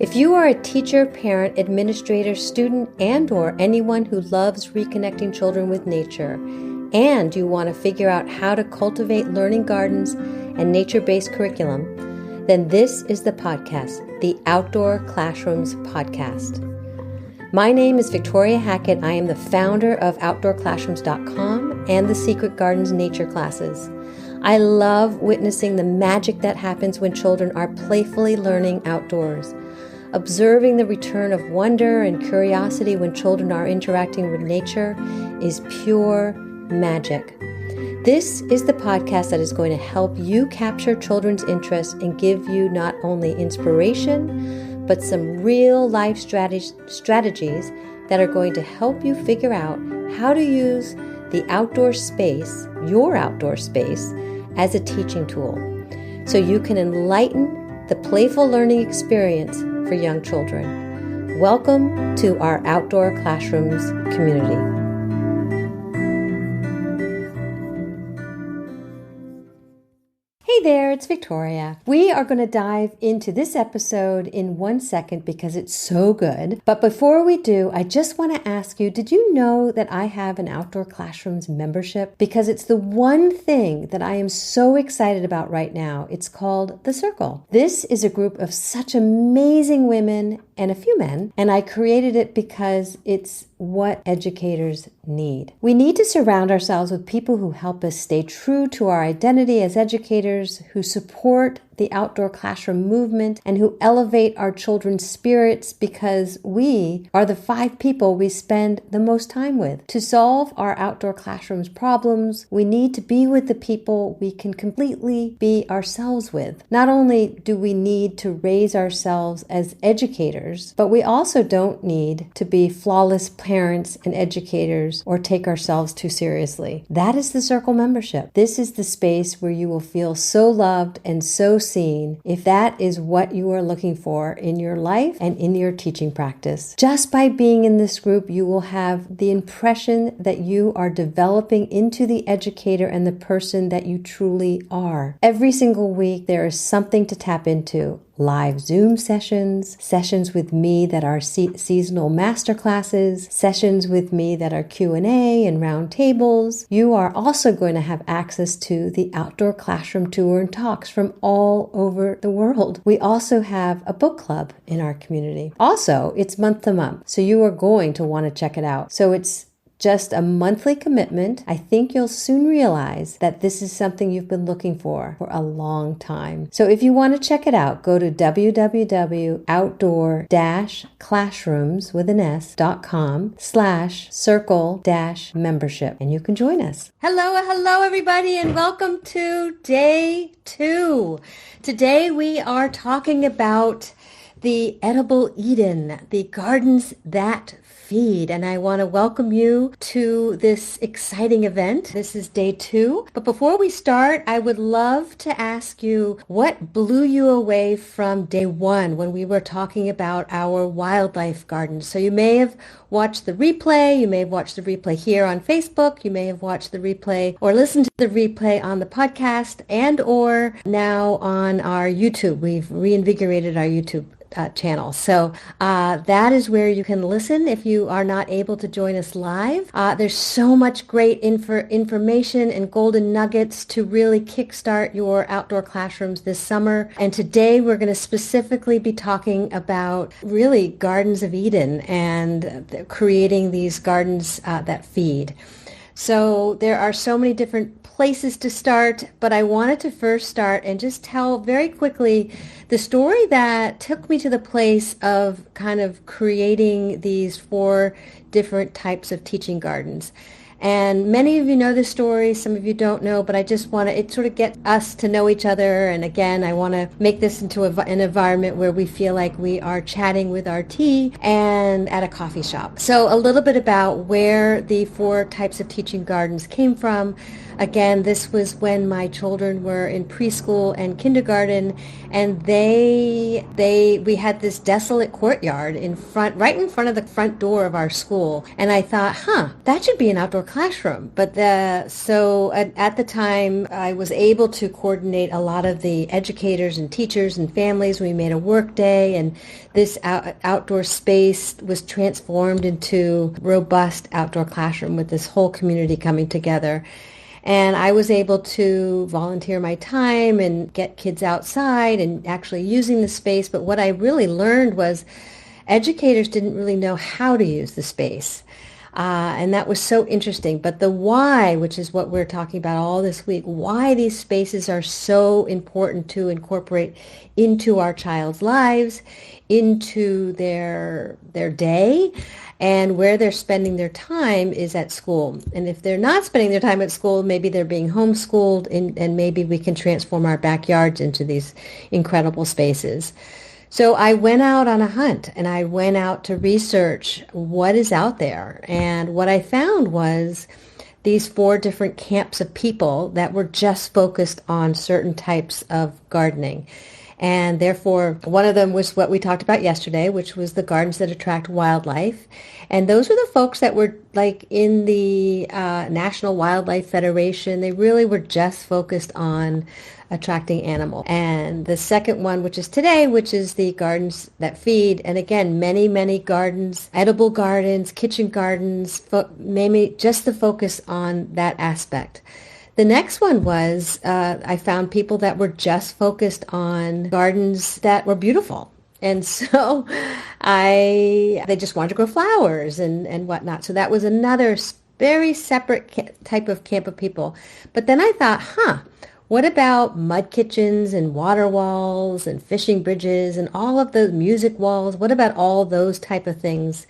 If you are a teacher, parent, administrator, student, and/or anyone who loves reconnecting children with nature, and you want to figure out how to cultivate learning gardens and nature-based curriculum, then this is the podcast, the Outdoor Classrooms podcast. My name is Victoria Hackett. I am the founder of Outdoor-Classrooms.com and the Secret Gardens Nature Classes. I love witnessing the magic that happens when children are playfully learning outdoors. Observing the return of wonder and curiosity when children are interacting with nature is pure magic. This is the podcast that is going to help you capture children's interest and give you not only inspiration, but some real life strategies that are going to help you figure out how to use the outdoor space, your outdoor space, as a teaching tool, so you can enlighten the playful learning experience for young children. Welcome to our Outdoor Classrooms community. Hey there, it's Victoria. We are going to dive into this episode in 1 second because it's so good. But before we do, I just want to ask you, did you know that I have an Outdoor Classrooms membership? Because it's the one thing that I am so excited about right now. It's called The Circle. This is a group of such amazing women and a few men, and I created it because it's what educators need. We need to surround ourselves with people who help us stay true to our identity as educators, who support the outdoor classroom movement, and who elevate our children's spirits, because we are the 5 people we spend the most time with. To solve our outdoor classrooms problems, we need to be with the people we can completely be ourselves with. Not only do we need to raise ourselves as educators, but we also don't need to be flawless parents and educators or take ourselves too seriously. That is the Circle membership. This is the space where you will feel so loved and so seen, if that is what you are looking for in your life and in your teaching practice. Just by being in this group, you will have the impression that you are developing into the educator and the person that you truly are. Every single week, there is something to tap into. Live Zoom sessions with me that are seasonal masterclasses, sessions with me that are Q&A and round tables. You are also going to have access to the Outdoor Classroom Tour and Talks from all over the world. We also have a book club in our community. Also, it's month to month, so you are going to want to check it out. So it's just a monthly commitment. I think you'll soon realize that this is something you've been looking for a long time. So if you want to check it out, go to www.outdoor-classrooms.com/circle-membership and you can join us. Hello everybody, and welcome to day 2. Today we are talking about the edible Eden, the gardens that feed, and I want to welcome you to this exciting event. This is day 2. But before we start, I would love to ask you, what blew you away from day 1 when we were talking about our wildlife gardens? So you may have watched the replay, you may have watched the replay here on Facebook, you may have watched the replay or listened to the replay on the podcast and or now on our YouTube. We've reinvigorated our YouTube channel. So that is where you can listen if you are not able to join us live. There's so much great information and golden nuggets to really kickstart your outdoor classrooms this summer. And today we're going to specifically be talking about really gardens of Eden and creating these gardens that feed. So there are so many different places to start, but I wanted to first start and just tell very quickly the story that took me to the place of kind of creating these 4 different types of teaching gardens. And many of you know this story, some of you don't know, but I just want to, it sort of get us to know each other. And again, I want to make this into an environment where we feel like we are chatting with our tea and at a coffee shop. So a little bit about where the 4 types of teaching gardens came from. Again, this was when my children were in preschool and kindergarten, and we had this desolate courtyard right in front of the front door of our school. And I thought, that should be an outdoor classroom. But at the time, I was able to coordinate a lot of the educators and teachers and families. We made a work day, and this outdoor space was transformed into robust outdoor classroom with this whole community coming together. And I was able to volunteer my time and get kids outside and actually using the space. But what I really learned was educators didn't really know how to use the space. And that was so interesting. But the why, which is what we're talking about all this week, why these spaces are so important to incorporate into our child's lives, into their day, and where they're spending their time is at school. And if they're not spending their time at school, maybe they're being homeschooled, and maybe we can transform our backyards into these incredible spaces. So I went out on a hunt, and I went out to research what is out there. And what I found was these 4 different camps of people that were just focused on certain types of gardening. And therefore, one of them was what we talked about yesterday, which was the gardens that attract wildlife. And those were the folks that were like in the National Wildlife Federation. They really were just focused on attracting animals. And the second one, which is today, which is the gardens that feed. And again, many, many gardens, edible gardens, kitchen gardens, maybe just the focus on that aspect. The next one was I found people that were just focused on gardens that were beautiful. And so they just wanted to grow flowers and whatnot. So that was another very separate type of camp of people. But then I thought, what about mud kitchens and water walls and fishing bridges and all of the music walls? What about all those type of things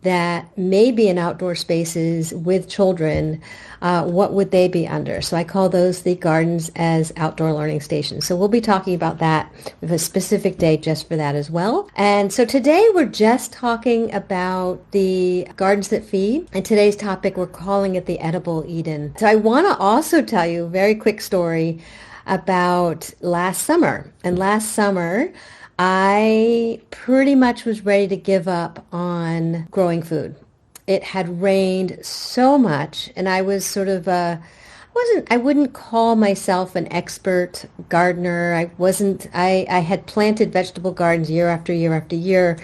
that may be in outdoor spaces with children? What would they be under? So I call those the gardens as outdoor learning stations. So we'll be talking about that with a specific day just for that as well. And so today we're just talking about the gardens that feed. And today's topic, we're calling it the Edible Eden. So I want to also tell you a very quick story about last summer. And last summer, I pretty much was ready to give up on growing food. It had rained so much, and I was sort of I wouldn't call myself an expert gardener. I had planted vegetable gardens year after year after year,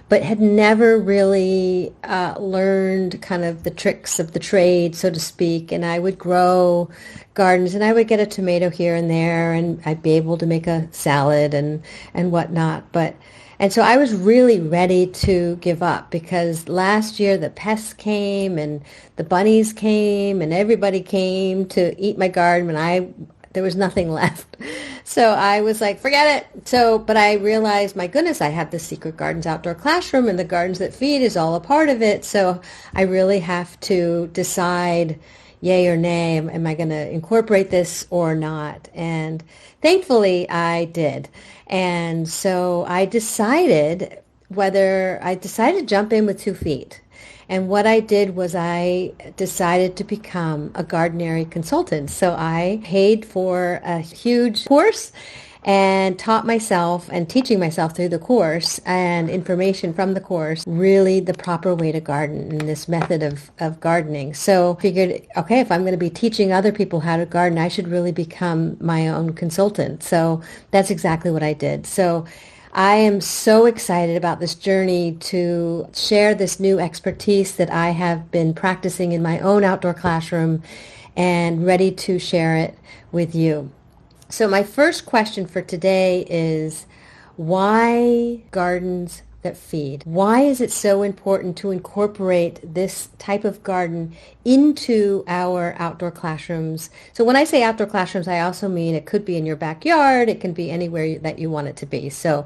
but had never really learned kind of the tricks of the trade, so to speak. And I would grow gardens, and I would get a tomato here and there, and I'd be able to make a salad and whatnot. And so I was really ready to give up because last year the pests came and the bunnies came and everybody came to eat my garden, and there was nothing left. So I was like, forget it. But I realized, my goodness, I have the Secret Gardens Outdoor Classroom, and the Gardens That Feed is all a part of it. So I really have to decide, yay or nay, am I going to incorporate this or not? And thankfully I did. And so I decided to jump in with 2 feet. And what I did was I decided to become a gardenary consultant. So I paid for a huge course and taught myself and teaching myself through the course and information from the course really the proper way to garden in this method of gardening. So figured, okay, if I'm going to be teaching other people how to garden, I should really become my own consultant. So that's exactly what I did. So I am so excited about this journey to share this new expertise that I have been practicing in my own outdoor classroom and ready to share it with you. So my first question for today is, why gardens that feed? Why is it so important to incorporate this type of garden into our outdoor classrooms? So when I say outdoor classrooms, I also mean it could be in your backyard. It can be anywhere that you want it to be. So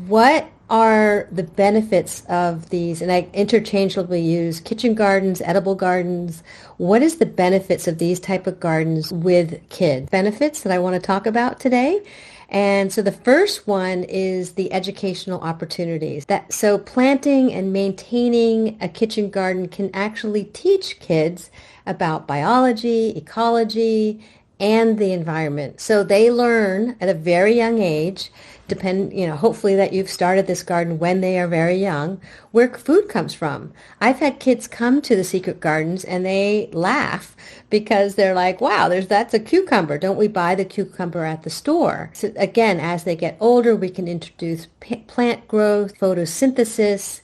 what are the benefits of these? And I interchangeably use kitchen gardens, edible gardens. What is the benefits of these type of gardens with kids? Benefits that I want to talk about today. And so the first one is the educational opportunities. So planting and maintaining a kitchen garden can actually teach kids about biology, ecology, and the environment. So they learn at a very young age, hopefully that you've started this garden when they are very young, where food comes from. I've had kids come to the secret gardens and they laugh because they're like, wow, that's a cucumber. Don't we buy the cucumber at the store? So again, as they get older, we can introduce plant growth, photosynthesis,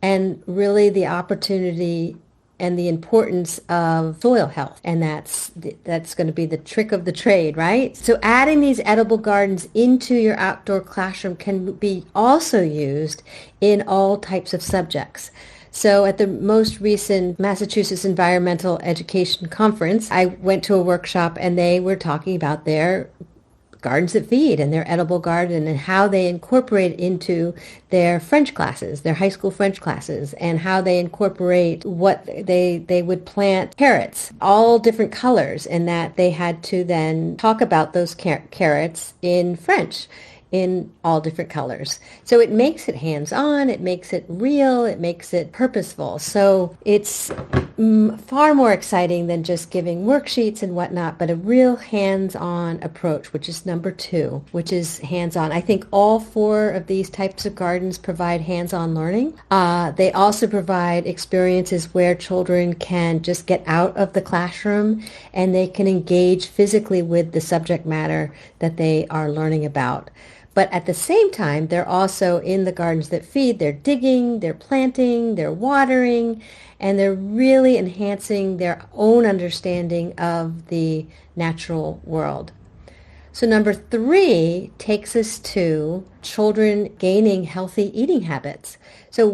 and really the opportunity and the importance of soil health. And that's going to be the trick of the trade, right? So adding these edible gardens into your outdoor classroom can be also used in all types of subjects. So at the most recent Massachusetts Environmental Education Conference, I went to a workshop and they were talking about their Gardens that Feed and their edible garden and how they incorporate into their French classes, their high school French classes, and how they incorporate what they would plant carrots, all different colors, and that they had to then talk about those carrots in French in all different colors. So it makes it hands-on, it makes it real, it makes it purposeful. So it's far more exciting than just giving worksheets and whatnot, but a real hands-on approach, which is number 2, which is hands-on. I think all 4 of these types of gardens provide hands-on learning. They also provide experiences where children can just get out of the classroom and they can engage physically with the subject matter that they are learning about. But at the same time, they're also in the Gardens that Feed. They're digging, they're planting, they're watering, and they're really enhancing their own understanding of the natural world. So number 3 takes us to children gaining healthy eating habits. So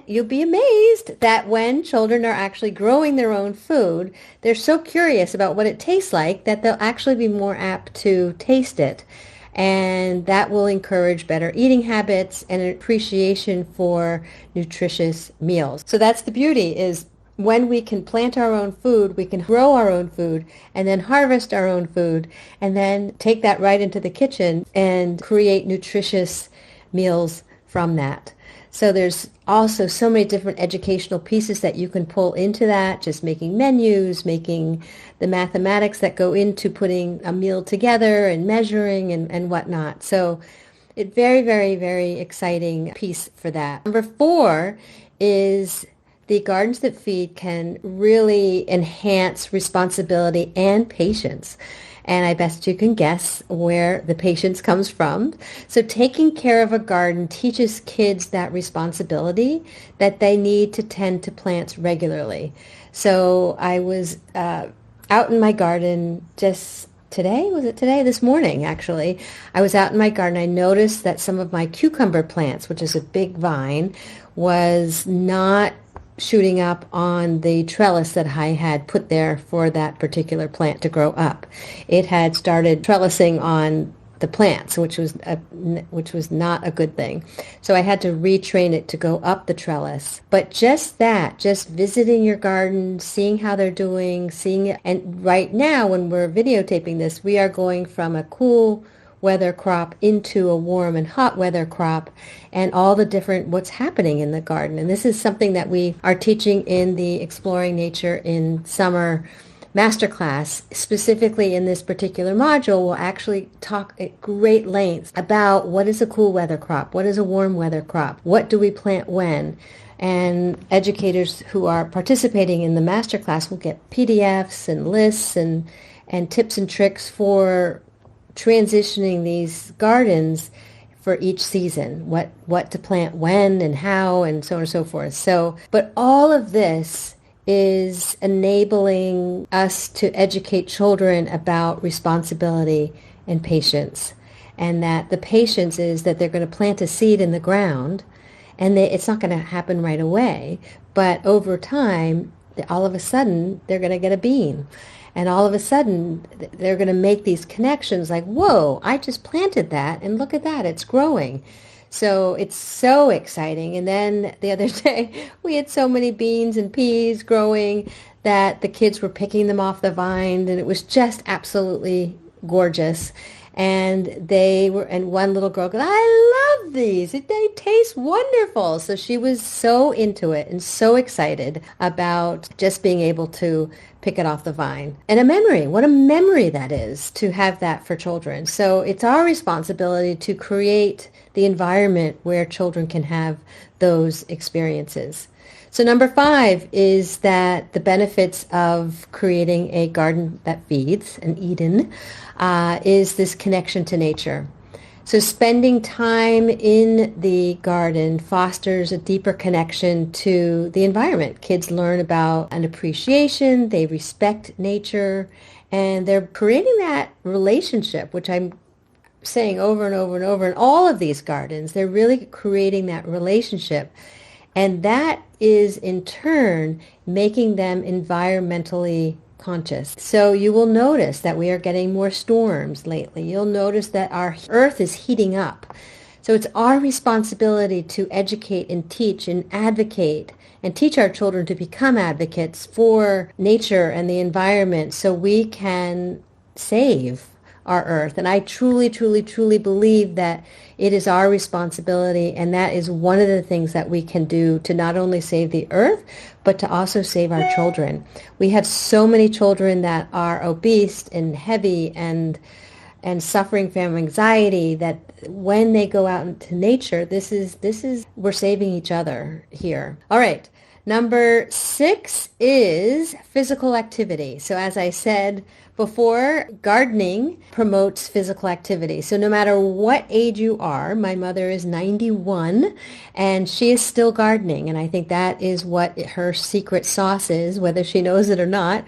you'll be amazed that when children are actually growing their own food, they're so curious about what it tastes like that they'll actually be more apt to taste it. And that will encourage better eating habits and an appreciation for nutritious meals. So that's the beauty, is when we can plant our own food, we can grow our own food and then harvest our own food and then take that right into the kitchen and create nutritious meals from that. So there's also so many different educational pieces that you can pull into that, just making menus, making the mathematics that go into putting a meal together and measuring and whatnot. So it's very, very, very exciting piece for that. Number 4 is the Gardens that Feed can really enhance responsibility and patience. And I bet you can guess where the patience comes from. So taking care of a garden teaches kids that responsibility, that they need to tend to plants regularly. So I was out in my garden just today, was it today? This morning, actually. I was out in my garden. I noticed that some of my cucumber plants, which is a big vine, was not shooting up on the trellis that I had put there for that particular plant to grow up. It had started trellising on the plants, which was not a good thing. So I had to retrain it to go up the trellis. But just visiting your garden, seeing how they're doing, seeing it. And right now, when we're videotaping this, we are going from a cool weather crop into a warm and hot weather crop, and all the different what's happening in the garden. And this is something that we are teaching in the Exploring Nature in Summer masterclass. Specifically in this particular module, we'll actually talk at great lengths about what is a cool weather crop, what is a warm weather crop, what do we plant when. And educators who are participating in the masterclass will get PDFs and lists and tips and tricks for transitioning these gardens for each season, what to plant when and how, and so on and so forth. So, but all of this is enabling us to educate children about responsibility and patience. And that the patience is that they're going to plant a seed in the ground, and it's not going to happen right away, but over time, all of a sudden, they're going to get a bean. And all of a sudden, they're going to make these connections like, whoa, I just planted that, and look at that, it's growing. So it's so exciting. And then the other day, we had so many beans and peas growing that the kids were picking them off the vine, and it was just absolutely gorgeous. And one little girl goes, I love these. They taste wonderful. So she was so into it and so excited about just being able to pick it off the vine. And a memory. What a memory that is to have that for children. So it's our responsibility to create the environment where children can have those experiences. So number 5 is that the benefits of creating a garden that feeds, an Eden, is this connection to nature. So spending time in the garden fosters a deeper connection to the environment. Kids learn about an appreciation, they respect nature, and they're creating that relationship, which I'm saying over and over and over in all of these gardens. They're really creating that relationship. And that is in turn making them environmentally conscious. So you will notice that we are getting more storms lately. You'll notice that our earth is heating up. So it's our responsibility to educate and teach and advocate and teach our children to become advocates for nature and the environment so we can save our earth. And I truly, truly, truly believe that it is our responsibility, and that is one of the things that we can do to not only save the earth, but to also save our children. We have so many children that are obese and heavy and suffering from anxiety that when they go out into nature, this is we're saving each other here. All right. Number 6 is physical activity. So as I said before, gardening promotes physical activity. So no matter what age you are, my mother is 91 and she is still gardening. And I think that is what her secret sauce is, whether she knows it or not,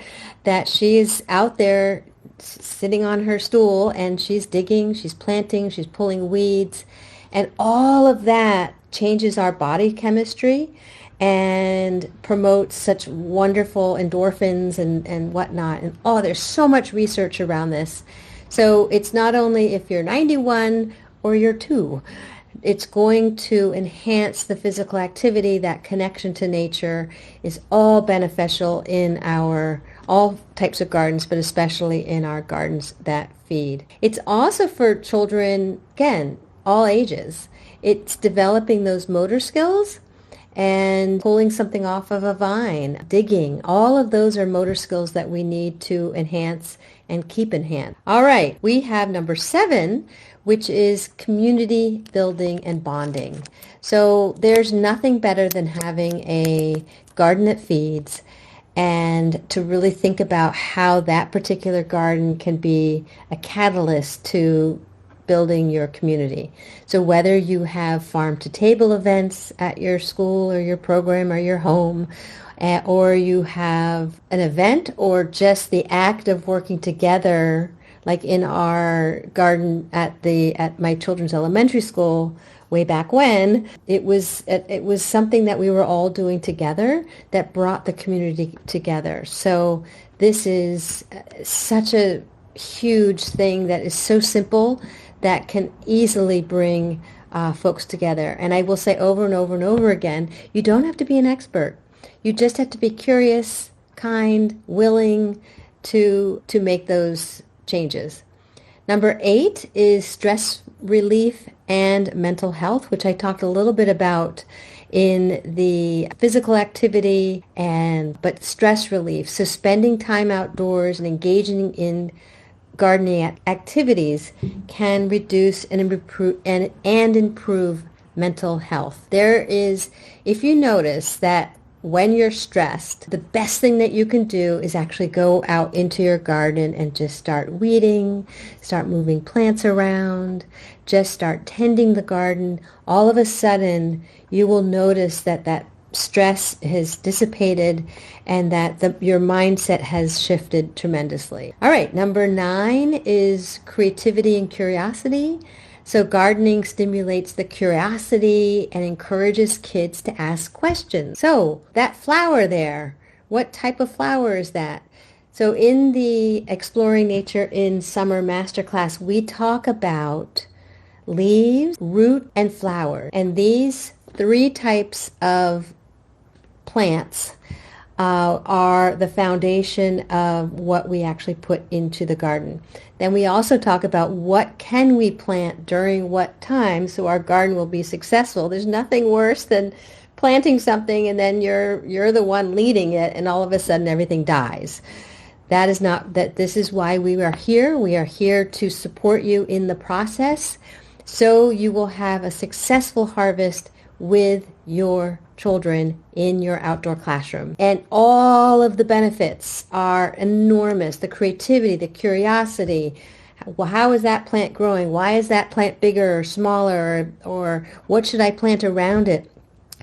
that she is out there sitting on her stool and she's digging, she's planting, she's pulling weeds. And all of that changes our body chemistry and promotes such wonderful endorphins and whatnot. And there's so much research around this. So it's not only if you're 91 or you're 2. It's going to enhance the physical activity. That connection to nature is all beneficial in all types of gardens, but especially in our gardens that feed. It's also for children, again, all ages. It's developing those motor skills and pulling something off of a vine, digging. All of those are motor skills that we need to enhance and keep enhanced. All right, we have number 7, which is community building and bonding. So there's nothing better than having a garden that feeds and to really think about how that particular garden can be a catalyst to building your community. So whether you have farm-to-table events at your school or your program or your home, or you have an event or just the act of working together, like in our garden at my children's elementary school way back when, it was something that we were all doing together that brought the community together. So this is such a huge thing that is so simple that can easily bring folks together. And I will say over and over and over again, you don't have to be an expert. You just have to be curious, kind, willing to make those changes. Number 8 is stress relief and mental health, which I talked a little bit about in the physical activity but stress relief. So spending time outdoors and engaging in gardening activities can reduce and improve mental health. If you notice that when you're stressed, the best thing that you can do is actually go out into your garden and just start weeding, start moving plants around, just start tending the garden. All of a sudden, you will notice that stress has dissipated and that your mindset has shifted tremendously. All right, number 9 is creativity and curiosity. So gardening stimulates the curiosity and encourages kids to ask questions. So that flower there, what type of flower is that? So in the Exploring Nature in Summer Masterclass, we talk about leaves, root, and flower. And these 3 types of plants are the foundation of what we actually put into the garden. Then we also talk about what can we plant during what time so our garden will be successful. There's nothing worse than planting something and then you're the one leading it and all of a sudden everything dies. That is not, that this is why we are here. We are here to support you in the process so you will have a successful harvest with your children in your outdoor classroom. And all of the benefits are enormous. The creativity, the curiosity. Well, how is that plant growing? Why is that plant bigger or smaller? Or what should I plant around it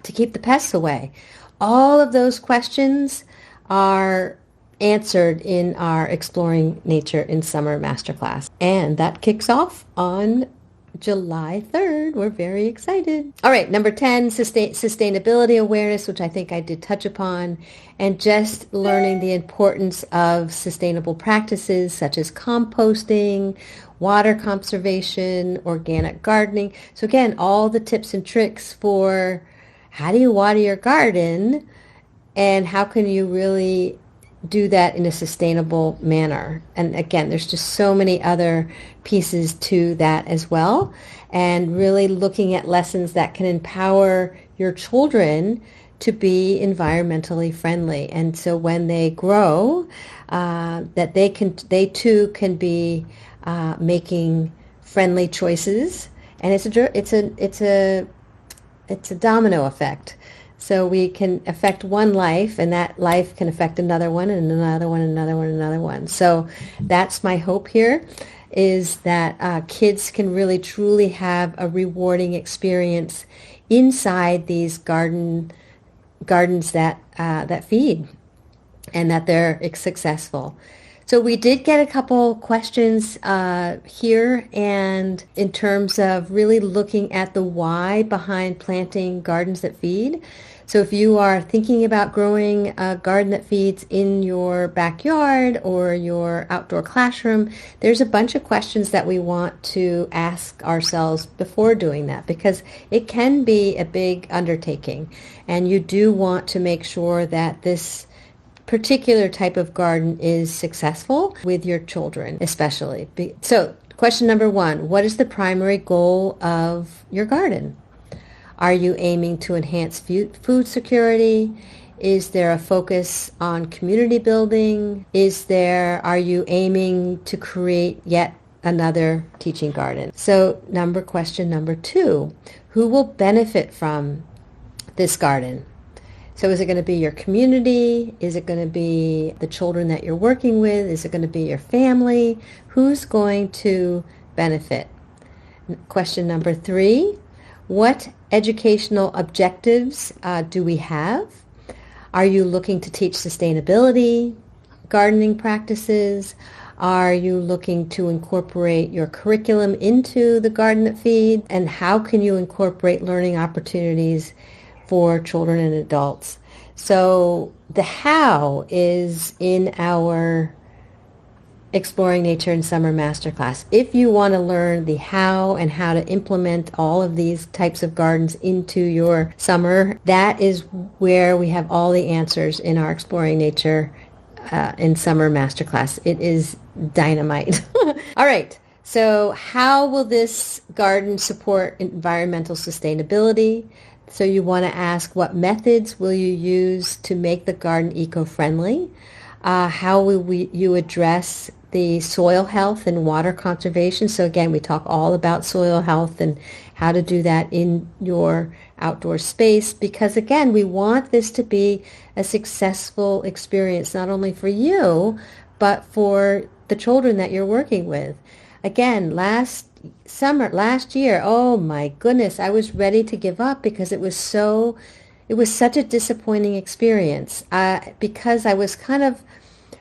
to keep the pests away? All of those questions are answered in our Exploring Nature in Summer Masterclass. And that kicks off on July 3rd. We're very excited. All right, number 10, sustainability awareness, which I think I did touch upon, and just learning the importance of sustainable practices such as composting, water conservation, organic gardening. So again, all the tips and tricks for how do you water your garden and how can you really do that in a sustainable manner. And again, there's just so many other pieces to that as well. And really looking at lessons that can empower your children to be environmentally friendly. And so when they grow, that they too can be making friendly choices. And it's a domino effect. So we can affect one life, and that life can affect another one, and another one, another one, another one. So that's my hope here, is that kids can really truly have a rewarding experience inside these gardens that feed, and that they're successful. So we did get a couple questions here, and in terms of really looking at the why behind planting gardens that feed. So if you are thinking about growing a garden that feeds in your backyard or your outdoor classroom, there's a bunch of questions that we want to ask ourselves before doing that, because it can be a big undertaking, and you do want to make sure that this particular type of garden is successful with your children, especially. So question number 1, what is the primary goal of your garden? Are you aiming to enhance food security? Is there a focus on community building? Are you aiming to create yet another teaching garden? So question number 2, who will benefit from this garden? So is it going to be your community? Is it going to be the children that you're working with? Is it going to be your family? Who's going to benefit? Question number 3, what educational objectives do we have? Are you looking to teach sustainability, gardening practices? Are you looking to incorporate your curriculum into the garden that feeds? And how can you incorporate learning opportunities for children and adults? So the how is in our Exploring Nature in Summer Masterclass. If you want to learn the how and how to implement all of these types of gardens into your summer, that is where we have all the answers in our Exploring Nature in Summer Masterclass. It is dynamite. All right. So how will this garden support environmental sustainability? So you want to ask, what methods will you use to make the garden eco-friendly? How will you address the soil health and water conservation? So again, we talk all about soil health and how to do that in your outdoor space, because again, we want this to be a successful experience, not only for you, but for the children that you're working with. Again, last year, oh my goodness, I was ready to give up because it was such a disappointing experience, because I was kind of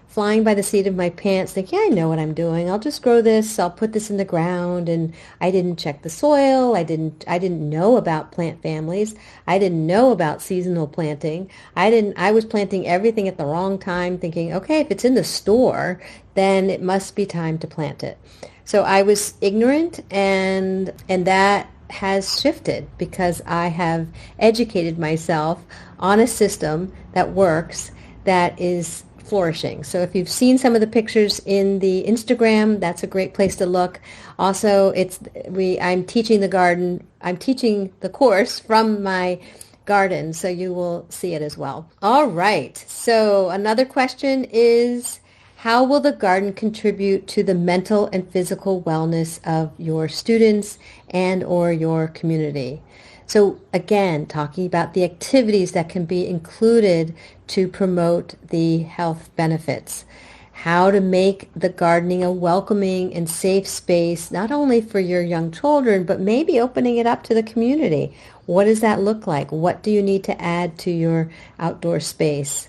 flying by the seat of my pants, thinking, I know what I'm doing. I'll just grow this. I'll put this in the ground. And I didn't check the soil. I didn't know about plant families. I didn't know about seasonal planting. I was planting everything at the wrong time, thinking, okay, if it's in the store, then it must be time to plant it. So I was ignorant, and that has shifted because I have educated myself on a system that works, that is flourishing. So if you've seen some of the pictures in the Instagram, that's a great place to look. Also, I'm teaching the course from my garden, so you will see it as well. All right. So another question is, how will the garden contribute to the mental and physical wellness of your students and or your community? So again, talking about the activities that can be included to promote the health benefits. How to make the gardening a welcoming and safe space, not only for your young children, but maybe opening it up to the community. What does that look like? What do you need to add to your outdoor space?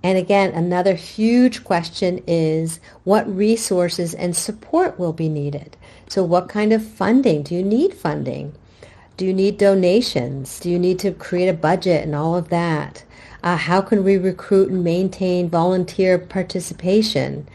And again, another huge question is, what resources and support will be needed? So what kind of funding? Do you need funding? Do you need donations? Do you need to create a budget and all of that? How can we recruit and maintain volunteer participation?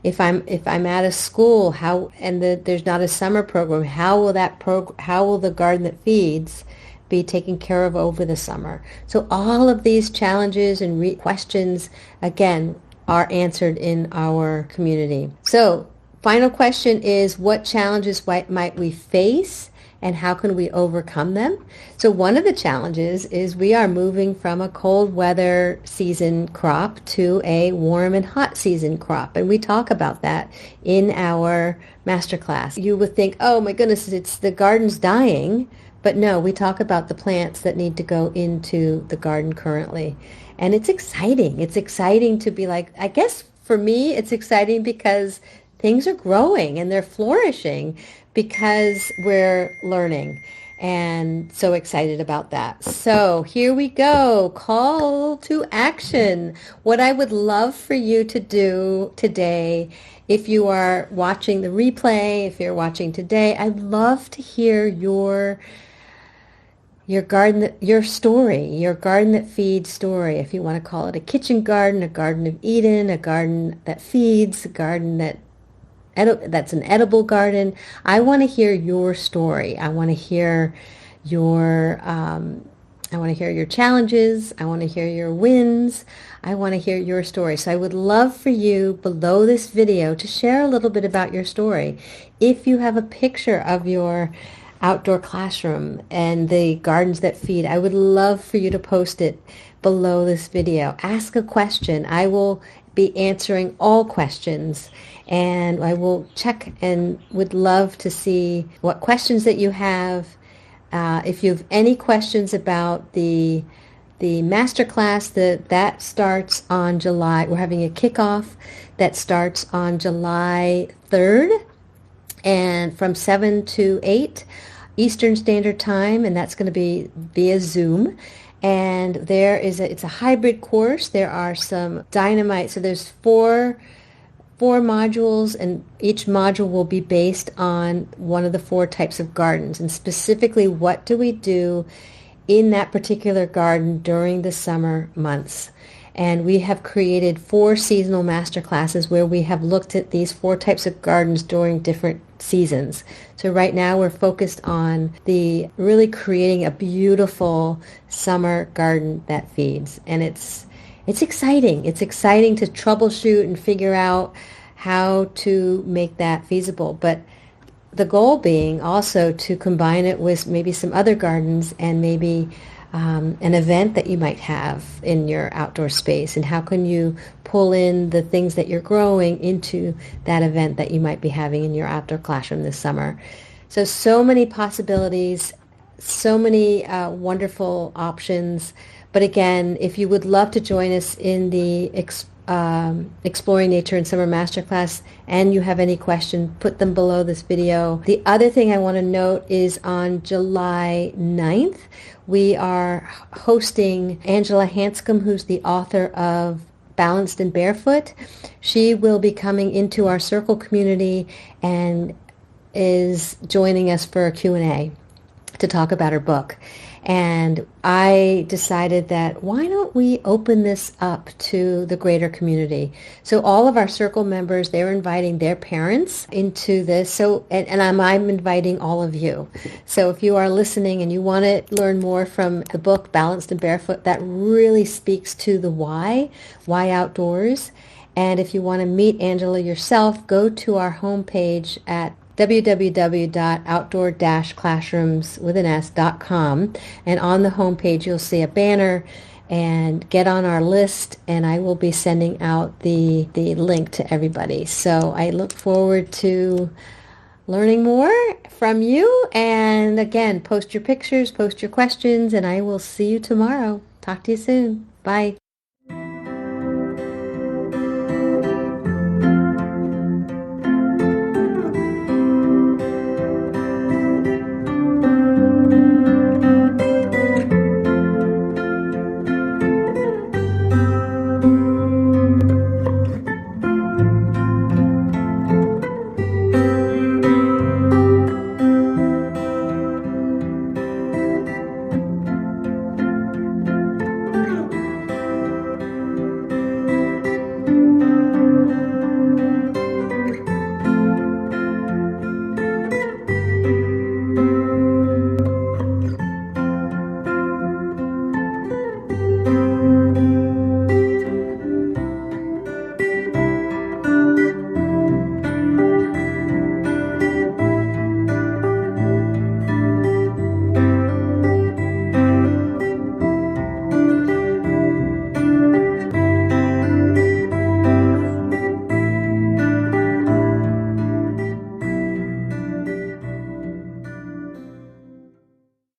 If I'm at a school, there's not a summer program, how will the garden that feeds be taken care of over the summer? So all of these challenges and questions, again, are answered in our community. So final question is, what challenges might we face? And how can we overcome them? So one of the challenges is we are moving from a cold weather season crop to a warm and hot season crop. And we talk about that in our masterclass. You would think, oh my goodness, it's the garden's dying. But no, we talk about the plants that need to go into the garden currently. And it's exciting. It's exciting to be like, I guess for me, it's exciting because things are growing and they're flourishing because we're learning, and so excited about that. So here we go. Call to action. What I would love for you to do today, if you are watching the replay, if you're watching today, I'd love to hear your garden, your story, your garden that feeds story. If you want to call it a kitchen garden, a garden of Eden, a garden that feeds, a garden that's an edible garden. I want to hear your story. I want to hear your challenges. I want to hear your wins. I want to hear your story. So I would love for you below this video to share a little bit about your story. If you have a picture of your outdoor classroom and the gardens that feed, I would love for you to post it below this video. Ask a question. I will be answering all questions, and I will check and would love to see what questions that you have. If you have any questions about the masterclass, that starts on July. We're having a kickoff that starts on July 3rd, and from 7 to 8 Eastern Standard Time, and that's going to be via Zoom. And it's a hybrid course. There are some dynamite. So there's four modules, and each module will be based on one of the 4 types of gardens. And specifically, what do we do in that particular garden during the summer months? And we have created 4 seasonal master classes where we have looked at these 4 types of gardens during different seasons. So right now we're focused on really creating a beautiful summer garden that feeds. And it's exciting. It's exciting to troubleshoot and figure out how to make that feasible. But the goal being also to combine it with maybe some other gardens and maybe an event that you might have in your outdoor space, and how can you pull in the things that you're growing into that event that you might be having in your outdoor classroom this summer. So many possibilities, so many wonderful options. But again, if you would love to join us in the Exploring Nature in Summer Masterclass, and you have any questions, put them below this video. The other thing I want to note is on July 9th, we are hosting Angela Hanscom, who's the author of Balanced and Barefoot. She will be coming into our circle community and is joining us for a Q&A to talk about her book. And I decided that why don't we open this up to the greater community? So all of our circle members, they're inviting their parents into this. So, and I'm inviting all of you. So if you are listening and you want to learn more from the book, Balanced and Barefoot, that really speaks to the why outdoors. And if you want to meet Angela yourself, go to our homepage at www.outdoor-classrooms.com, and on the homepage you'll see a banner, and get on our list, and I will be sending out the link to everybody. So I look forward to learning more from you, and again, post your pictures, post your questions, and I will see you tomorrow. Talk to you soon. Bye.